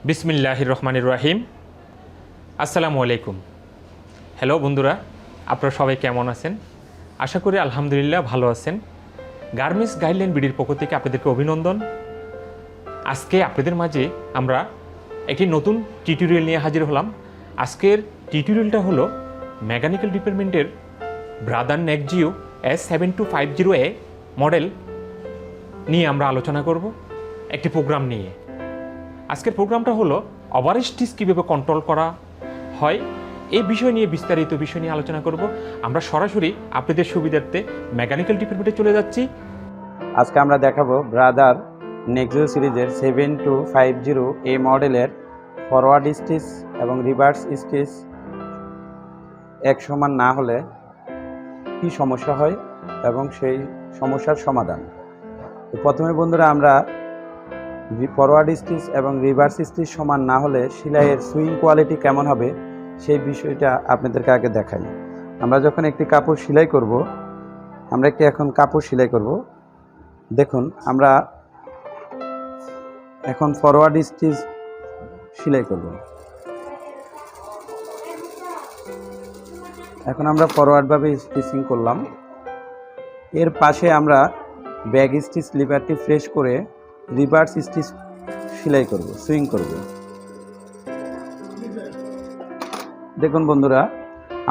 বিসমিল্লাহির রহমানির রহিম। আসসালামু আলাইকুম। হ্যালো বন্ধুরা, আপনারা সবাই কেমন আছেন? আশা করি আলহামদুলিল্লাহ ভালো আছেন। গার্মেন্টস গাইডলাইন বিডির পক্ষ থেকে আপনাদেরকে অভিনন্দন। আজকে আপনাদের মাঝে আমরা একটি নতুন টিউটোরিয়াল নিয়ে হাজির হলাম। আজকের টিউটোরিয়ালটা হলো মেকানিক্যাল ডিপার্টমেন্টের ব্রাদার NEXIO S-7250A মডেল নিয়ে আমরা আলোচনা করব, একটি প্রোগ্রাম নিয়ে। আজকের প্রোগ্রামটা হলো ওভারস্টিচ কীভাবে কন্ট্রোল করা হয় এই বিষয় নিয়ে, বিস্তারিত বিষয় নিয়ে আলোচনা করব। আমরা সরাসরি আপনাদের সুবিধার্থে মেকানিক্যাল ডিপার্টমেন্টে চলে যাচ্ছি। আজকে আমরা দেখাবো ব্রাদার NEXIO সিরিজের 7250A মডেলের ফরওয়ার্ড স্টিচ এবং রিভার্স স্টিচ এক সমান না হলে কি সমস্যা হয় এবং সেই সমস্যার সমাধান। তো প্রথমে বন্ধুরা আমরা ফরওয়ার্ড স্টিচ এবং রিভার্স স্টিচ সমান না হলে সেলাইয়ের সুইং কোয়ালিটি কেমন হবে সেই বিষয়টা আপনাদেরকে আগে দেখাই। আমরা যখন একটি কাপড় সেলাই করব, আমরা এখন কাপড় সেলাই করব। দেখুন, আমরা এখন ফরওয়ার্ড স্টিচ সেলাই করব। এখন আমরা ফরওয়ার্ডভাবে স্টিচিং করলাম। এর পাশে আমরা ব্যাক স্টিচ লিভারটি ফ্রেশ করে রিভার্স স্টিচ সেলাই করব, সুইং করব। দেখুন বন্ধুরা,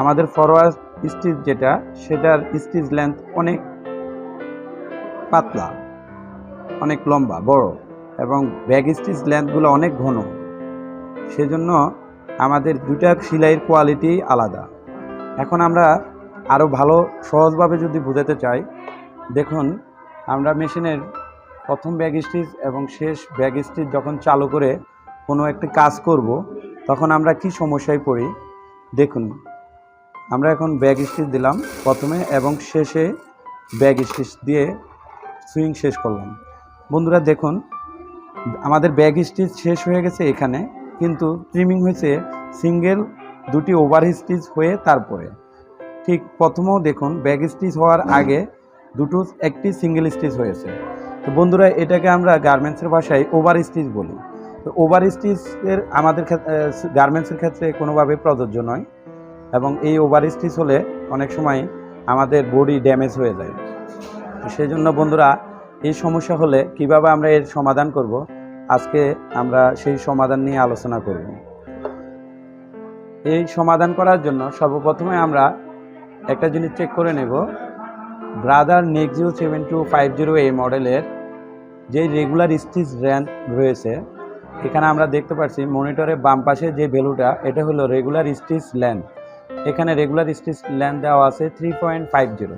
আমাদের ফরওয়ার্ড স্টিচ যেটা, সেটার স্টিচ লেন্থ অনেক পাতলা, অনেক লম্বা বড়, এবং ব্যাক স্টিচ লেন্থগুলো অনেক ঘন। সেজন্য আমাদের দুটা সেলাইয়ের কোয়ালিটি আলাদা। এখন আমরা আরও ভালো সহজভাবে যদি বোঝাতে চাই, দেখুন, আমরা মেশিনের প্রথম ব্যাক স্টিচ এবং শেষ ব্যাক স্টিচ যখন চালু করে কোনো একটি কাজ করব, তখন আমরা কি সমস্যায় পড়ি। দেখুন, আমরা এখন ব্যাক স্টিচ দিলাম প্রথমে এবং শেষে ব্যাক স্টিচ দিয়ে সুইং শেষ করলাম। বন্ধুরা দেখুন, আমাদের ব্যাক স্টিচ শেষ হয়ে গেছে এখানে, কিন্তু ট্রিমিং হয়েছে সিঙ্গেল দুটি ওভার স্টিচ হয়ে তারপরে। ঠিক প্রথমেও দেখুন, ব্যাক স্টিচ হওয়ার আগে একটি সিঙ্গেল স্টিচ হয়েছে। তো বন্ধুরা, এটাকে আমরা গার্মেন্টসের ভাষায় ওভার স্টিচ বলি। তো ওভার স্টিচের আমাদের গার্মেন্টসের ক্ষেত্রে কোনোভাবে প্রযোজ্য নয়, এবং এই ওভার স্টিচ হলে অনেক সময় আমাদের বডি ড্যামেজ হয়ে যায়। সেই জন্য বন্ধুরা, এই সমস্যা হলে কিভাবে আমরা এর সমাধান করব, আজকে আমরা সেই সমাধান নিয়ে আলোচনা করব। এই সমাধান করার জন্য সর্বপ্রথমে আমরা একটা জিনিস চেক করে নেব। ব্রাদার NEXIO 7250A মডেলের যে রেগুলার স্টিচ লেন্থ রয়েছে, এখানে আমরা দেখতে পাচ্ছি মনিটরের বাম পাশে যে ভ্যালুটা, এটা হলো রেগুলার স্টিচ লেন্থ। এখানে রেগুলার স্টিচ লেন্থ দেওয়া আছে 3.50।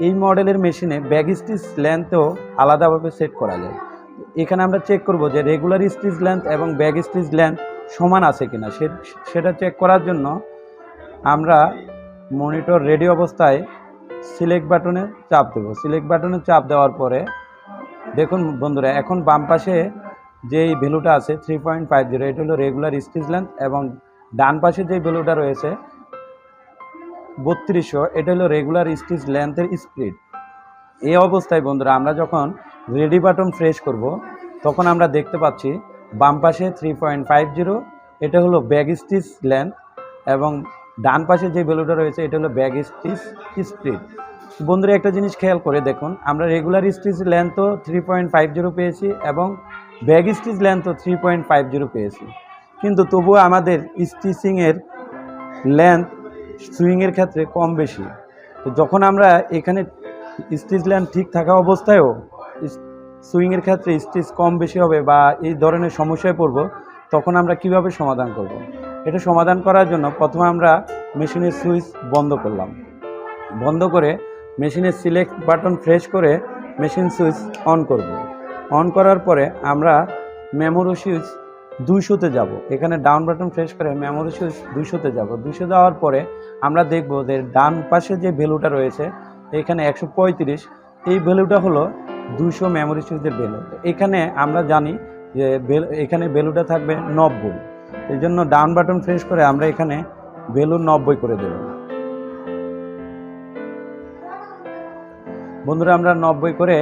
এই মডেলের মেশিনে ব্যাক স্টিচ লেন্থও আলাদাভাবে সেট করা যায়। এখানে আমরা চেক করব যে রেগুলার স্টিচ লেন্থ এবং ব্যাক স্টিচ লেন্থ সমান আছে কিনা। সেটা চেক করার জন্য আমরা মনিটর রেডি অবস্থায় সিলেক্ট বাটনে চাপ দেব। সিলেক্ট বাটনে চাপ দেওয়ার পরে দেখুন বন্ধুরা, এখন বাম পাশে যেই ভ্যালুটা আছে 3.50, এটা হলো রেগুলার স্টিচ লেন্থ, এবং ডান পাশে যে ভ্যালুটা রয়েছে 3200, এটা হলো রেগুলার স্টিচ লেন্থের স্পিড। এই অবস্থায় বন্ধুরা, আমরা যখন রেডি বাটন প্রেস করব, তখন আমরা দেখতে পাচ্ছি বাম পাশে 3.50, এটা হলো ব্যাক স্টিচ লেন্থ, এবং ডান পাশে যে ভ্যালুটা রয়েছে এটা হলো ব্যাক স্টিচ স্পিড। বন্ধুরা, একটা জিনিস খেয়াল করে দেখুন, আমরা রেগুলার স্টিচ লেন্থও 3.50 পেয়েছি এবং ব্যাক স্টিচ লেন্থও 3.50 পেয়েছি, কিন্তু তবুও আমাদের স্টিচিংয়ের লেন্থ সুইংয়ের ক্ষেত্রে কম বেশি। তো যখন আমরা এখানে স্টিচ লেন্থ ঠিক থাকা অবস্থায়ও সুইংয়ের ক্ষেত্রে স্টিচ কম বেশি হবে বা এই ধরনের সমস্যায় পড়ব, তখন আমরা কিভাবে সমাধান করব। এটা সমাধান করার জন্য প্রথমে আমরা মেশিনের সুইচ বন্ধ করলাম। বন্ধ করে মেশিনের সিলেক্ট বাটন প্রেস করে মেশিন সুইচ অন করব। অন করার পরে আমরা মেমোরি সুইচ 200-তে যাব। এখানে ডাউন বাটন প্রেস করে মেমোরি সুইচ 200-তে যাব। 200 যাওয়ার পরে আমরা দেখব যে ডান পাশে যে ভ্যালুটা রয়েছে এখানে 135, এই ভ্যালুটা হলো 200 মেমোরি সুইচের ভ্যালু। এখানে আমরা জানি যে এখানে ভ্যালুটা থাকবে 90, এই জন্য ডাউন বাটন প্রেস করে আমরা এখানে ভ্যালু 90 করে দেব। বন্ধুরা, আমরা 90 করে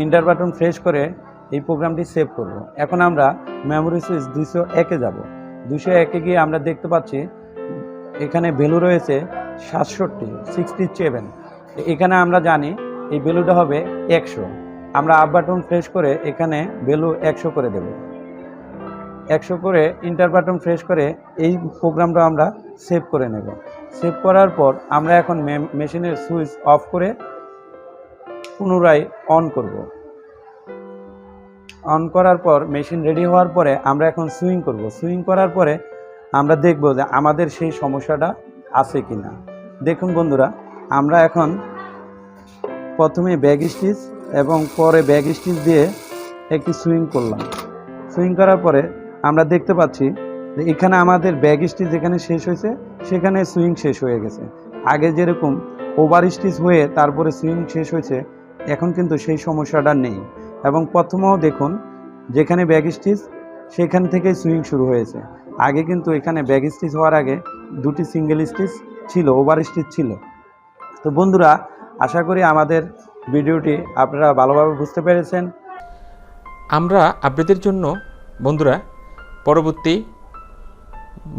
ইন্টার বাটন প্রেস করে এই প্রোগ্রামটি সেভ করব। এখন আমরা মেমোরি সুইচ 201-এ যাব। 201-এ গিয়ে আমরা দেখতে পাচ্ছি এখানে ভ্যালু রয়েছে 67। এখানে আমরা জানি এই ভ্যালুটা হবে 100। আমরা আপ বাটন প্রেস করে এখানে ভ্যালু 100 করে দেব। 100 করে ইন্টার বাটন প্রেস করে এই প্রোগ্রামটা আমরা সেভ করে নেব। সেভ করার পর আমরা এখন মেশিনের সুইচ অফ করে পুনরায় অন করব। অন করার পর মেশিন রেডি হওয়ার পরে আমরা এখন সুইং করব। সুইং করার পরে আমরা দেখব যে আমাদের সেই সমস্যাটা আছে কি না। দেখুন বন্ধুরা, আমরা এখন প্রথমে ব্যাক স্টিচ এবং পরে ব্যাক স্টিচ দিয়ে একটি সুইং করলাম। সুইং করার পরে আমরা দেখতে পাচ্ছি যে এখানে আমাদের ব্যাক স্টিচ যেখানে শেষ হয়েছে সেখানে সুইং শেষ হয়ে গেছে। আগে যেরকম ওভার স্টিচ হয়ে তারপরে সুইং শেষ হয়েছে, এখন কিন্তু সেই সমস্যাটা নেই। এবং প্রথমেও দেখুন যেখানে ব্যাক স্টিচ সেখান থেকে সুইং শুরু হয়েছে। আগে কিন্তু এখানে ব্যাক স্টিচ হওয়ার আগে দুটি সিঙ্গেল স্টিচ ছিল, ওভার স্টিচ ছিল। তো বন্ধুরা, আশা করি আমাদের ভিডিওটি আপনারা ভালোভাবে বুঝতে পেরেছেন। আমরা আপনাদের জন্য বন্ধুরা পরবর্তী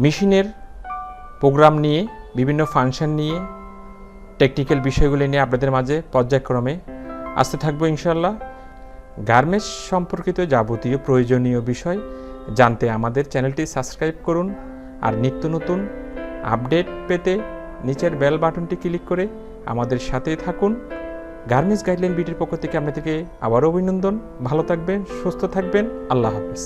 মেশিনের প্রোগ্রাম নিয়ে, বিভিন্ন ফাংশন নিয়ে, টেকনিক্যাল বিষয়গুলি নিয়ে আপনাদের মাঝে পর্যায়ক্রমে আসতে থাকবো ইনশাল্লাহ। গার্মেন্টস সম্পর্কিত যাবতীয় প্রয়োজনীয় বিষয় জানতে আমাদের চ্যানেলটি সাবস্ক্রাইব করুন। আর নিত্য নতুন আপডেট পেতে নিচের বেল বাটনটি ক্লিক করে আমাদের সাথেই থাকুন। গার্মেন্টস গাইডলাইন বিডির পক্ষ থেকে আপনাদেরকে আবারও অভিনন্দন। ভালো থাকবেন, সুস্থ থাকবেন। আল্লাহ হাফেজ।